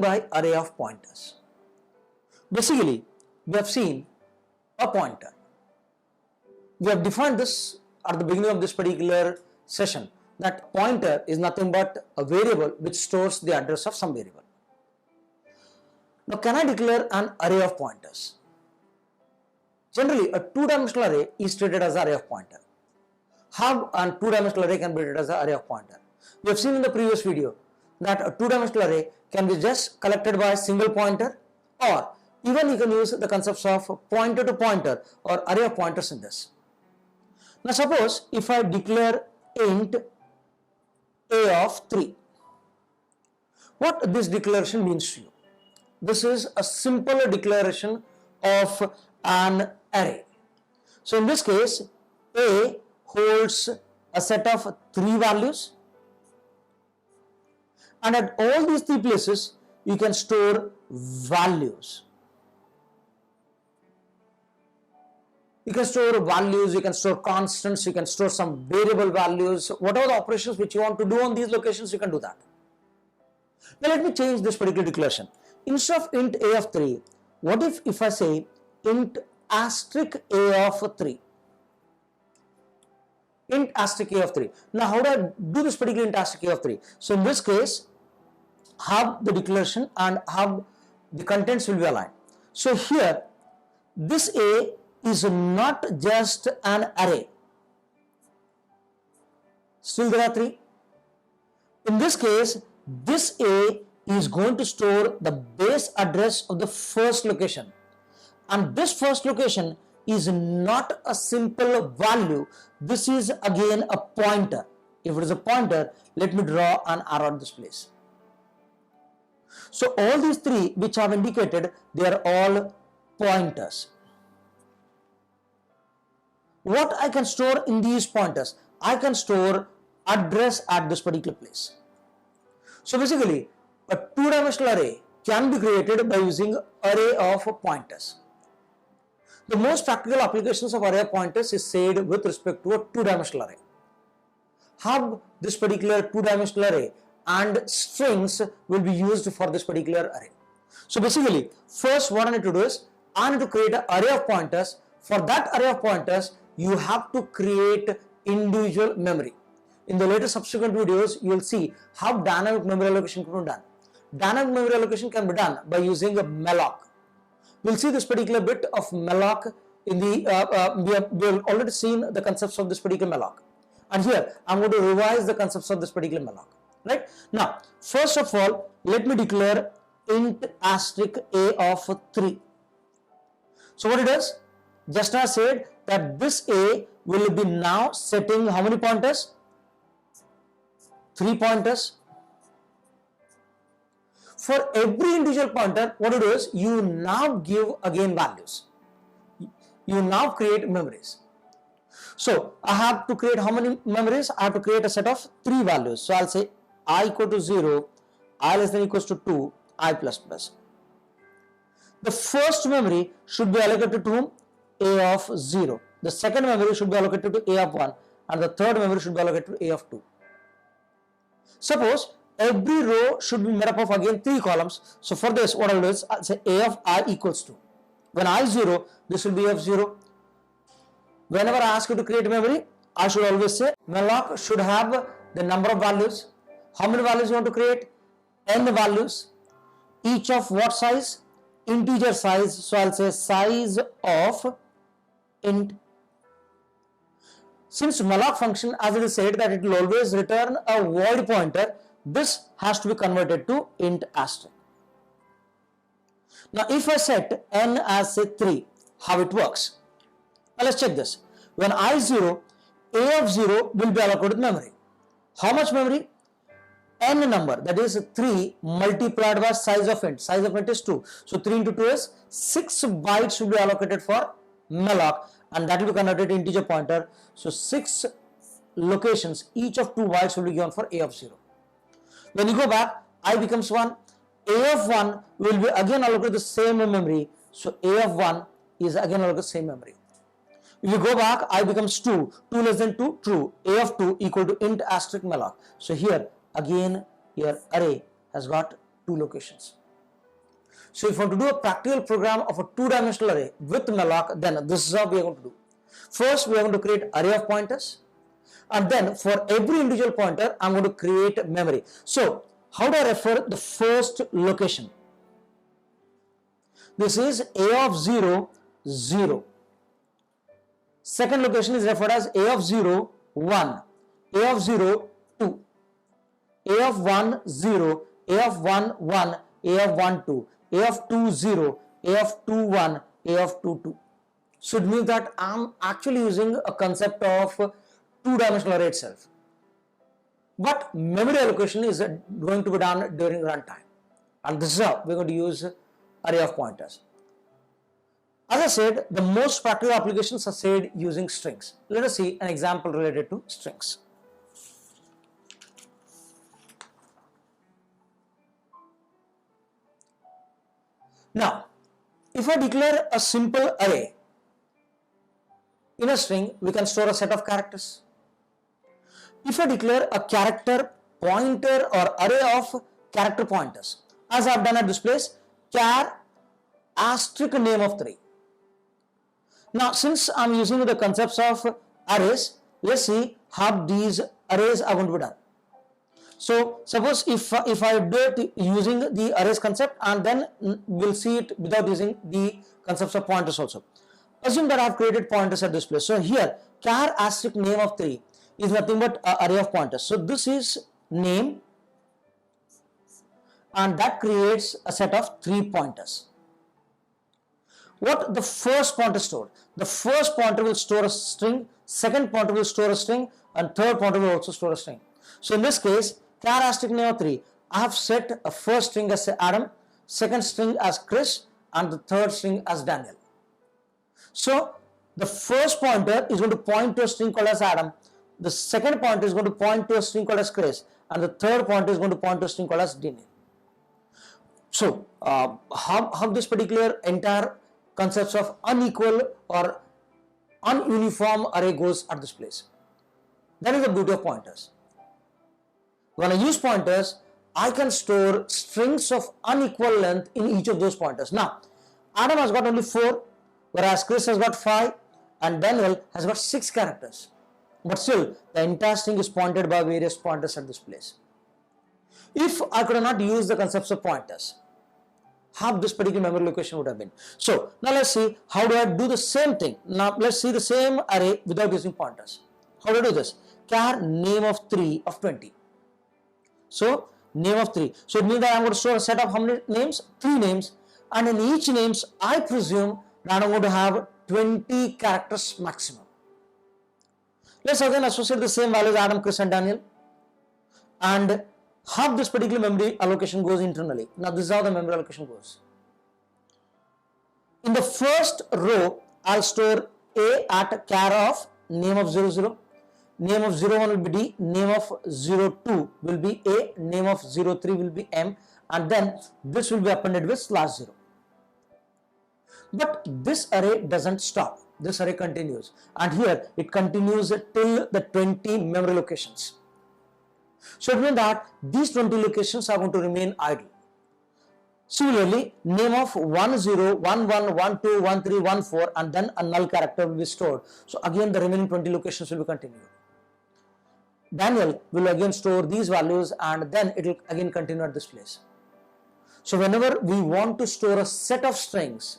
by array of pointers. Basically, we have seen a pointer. We have defined this at the beginning of this particular session, that pointer is nothing but a variable which stores the address of some variable. Now, can I declare an array of pointers? Generally, a two-dimensional array is treated as an array of pointer. How a two-dimensional array can be treated as an array of pointer? We have seen in the previous video that a two-dimensional array can be just collected by a single pointer, or even you can use the concepts of pointer to pointer or array of pointers in this. Now, suppose if I declare int a of 3, what this declaration means to you? This is a simple declaration of an array. So in this case, a holds a set of 3 values, and at all these 3 places you can store values. You can store values, you can store constants, you can store some variable values, whatever the operations which you want to do on these locations, you can do that. Now let me change this particular declaration. Instead of int a of 3, what if I say int asterisk a of 3? Int asterisk a of 3. Now how do I do this particular int asterisk a of 3? So in this case, how the declaration and how the contents will be aligned. So here, this a is not just an array. Still there are 3. In this case, this a is going to store the base address of the first location, and this first location is not a simple value. This is again a pointer. If it is a pointer, let me draw an arrow at this place. So all these 3 which I have indicated, they are all pointers. What I can store in these pointers? I can store address at this particular place. So basically, a two-dimensional array can be created by using array of pointers. The most practical applications of array of pointers is said with respect to a two-dimensional array. How this particular two-dimensional array and strings will be used for this particular array. So basically, first what I need to do is, I need to create an array of pointers. For that array of pointers, you have to create individual memory. In the later subsequent videos, you will see how dynamic memory allocation can be done. Dynamic memory allocation can be done by using a malloc. We'll see this particular bit of malloc in the, we have already seen the concepts of this particular malloc. And here, I'm going to revise the concepts of this particular malloc. Right? Now, first of all, let me declare int asterisk a of 3. So what it does? Just as I said that this a will be now setting how many pointers? 3 pointers. For every individual pointer, what you do is you now give again values. You now create memories. So I have to create how many memories? I have to create a set of 3 values. So I'll say I equal to 0, I less than equals to 2, I plus plus. The first memory should be allocated to whom? A of 0. The second memory should be allocated to A of 1, and the third memory should be allocated to A of 2. Suppose every row should be made up of again 3 columns. So for this, what I will do is I'll say A of I equals to. When I is 0, this will be A of 0. Whenever I ask you to create memory, I should always say malloc should have the number of values. How many values you want to create? N values. Each of what size? Integer size. So I'll say size of int. Since malloc function, as it is said that it will always return a void pointer, this has to be converted to int asterisk. Now if I set n as say 3, how it works? Now let's check this. When I is 0, A of 0 will be allocated memory. How much memory? N number, that is 3 multiplied by size of int. Size of int is 2. So 3 into 2 is 6 bytes will be allocated for malloc, and that will be converted to integer pointer. So 6 locations, each of 2 bytes will be given for A of 0. When you go back, I becomes 1. A of 1 will be again allocated the same memory. So A of 1 is again allocated the same memory. If you go back, I becomes 2. 2 less than 2, true. A of 2 equal to int asterisk malloc. So here again your array has got 2 locations. So if you want to do a practical program of a two-dimensional array with malloc, then this is how we are going to do. First, we are going to create array of pointers, and then for every individual pointer, I'm going to create memory. So how do I refer the first location? This is a of 0, 0. Second location is referred as a of 0, 1, a of 0, 2, a of 1, 0, a of 1, 1, a of 1, 2, a of 2, 0, a of 2, 1, a of 2, 2. So it means that I'm actually using a concept of two-dimensional array itself. But memory allocation is going to be done during runtime. And this is how we're going to use array of pointers. As I said, the most practical applications are said using strings. Let us see an example related to strings. Now, if I declare a simple array, in a string, we can store a set of characters. If I declare a character pointer or array of character pointers, as I have done at this place, char asterisk name of 3. Now, since I am using the concepts of arrays, let's see how these arrays are going to be done. So, suppose if I do it using the arrays concept, and then we'll see it without using the concepts of pointers also. Assume that I have created pointers at this place. So here, char asterisk name of 3 is nothing but an array of pointers. So this is name, and that creates a set of 3 pointers. What the first pointer stored? The first pointer will store a string, second pointer will store a string, and third pointer will also store a string. So in this case, char asterisk name of 3, I have set a first string as Adam, second string as Chris, and the third string as Daniel. So the first pointer is going to point to a string called as Adam, the second pointer is going to point to a string called as Chris, and the third pointer is going to point to a string called as Daniel. So how this particular entire concepts of unequal or ununiform array goes at this place. That is the beauty of pointers. When I use pointers, I can store strings of unequal length in each of those pointers. Now, Adam has got only 4, whereas Chris has got 5, and Daniel has got 6 characters. But still, the entire string is pointed by various pointers at this place. If I could not use the concepts of pointers, how this particular memory location would have been. So, now let's see how do I do the same thing. Now, let's see the same array without using pointers. How do I do this? Char name of 3 of 20. So, name of 3. So, it means that I am going to store a set of how many names? 3 names. And in each names, I presume that I am going to have 20 characters maximum. Let's again associate the same values Adam, Chris, and Daniel. And how this particular memory allocation goes internally. Now, this is how the memory allocation goes. In the first row, I'll store A at char of name of 00. Name of 01 will be D, name of 02 will be A, name of 03 will be M, and then this will be appended with /0. But this array doesn't stop. This array continues, and here it continues till the 20 memory locations. So it means that these 20 locations are going to remain idle. Similarly, name of 10, 11, 12, 13, 14, and then a null character will be stored. So again the remaining 20 locations will be continued. Daniel will again store these values, and then it will again continue at this place. So whenever we want to store a set of strings,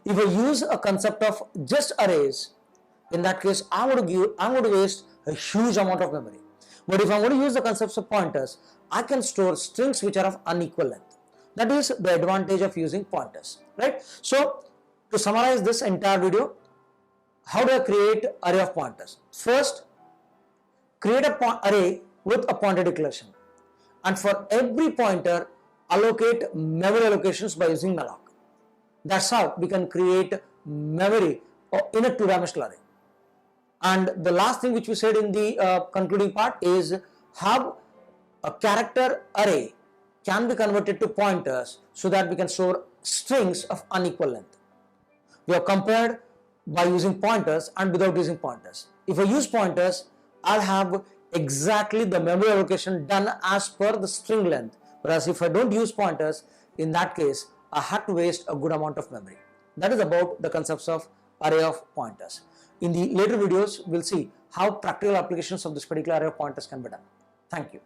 if I use a concept of just arrays, in that case I'm going to waste a huge amount of memory. But if I'm going to use the concepts of pointers, I can store strings which are of unequal length. That is the advantage of using pointers, right? So to summarize this entire video, how do I create array of pointers? First, create an array with a pointer declaration, and for every pointer allocate memory allocations by using malloc. That's how we can create memory in a two-dimensional array. And the last thing which we said in the concluding part is how a character array can be converted to pointers so that we can store strings of unequal length. We have compared by using pointers and without using pointers. If I use pointers, I'll have exactly the memory allocation done as per the string length. Whereas if I don't use pointers, in that case, I had to waste a good amount of memory. That is about the concepts of array of pointers. In the later videos, we'll see how practical applications of this particular array of pointers can be done. Thank you.